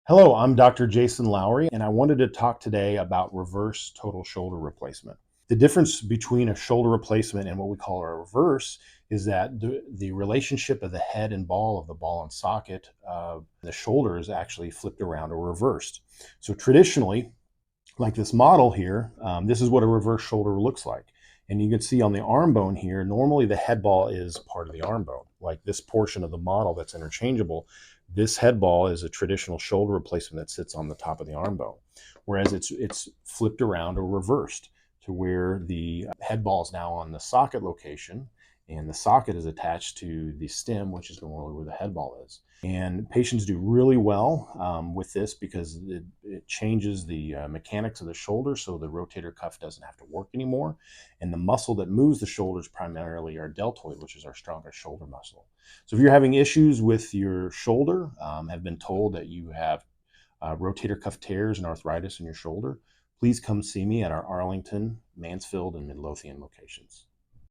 Hello, I'm Dr. Jason Lowry, and I wanted to talk today about reverse total shoulder replacement. The difference between a shoulder replacement and what we call a reverse is that the relationship of the head and ball of the ball and socket of the shoulder is actually flipped around or reversed. So traditionally, like this model here, this is what a reverse shoulder looks like. And you can see on the arm bone here, normally the head ball is part of the arm bone. Like this portion of the model that's interchangeable, this head ball is a traditional shoulder replacement that sits on the top of the arm bone. Whereas it's flipped around or reversed to where the head ball is now on the socket location and the socket is attached to the stem, which is normally where the head ball is. And patients do really well with this because it changes the mechanics of the shoulder, so the rotator cuff doesn't have to work anymore. And the muscle that moves the shoulders primarily our deltoid, which is our strongest shoulder muscle. So if you're having issues with your shoulder, have been told that you have rotator cuff tears and arthritis in your shoulder, please come see me at our Arlington, Mansfield, and Midlothian locations.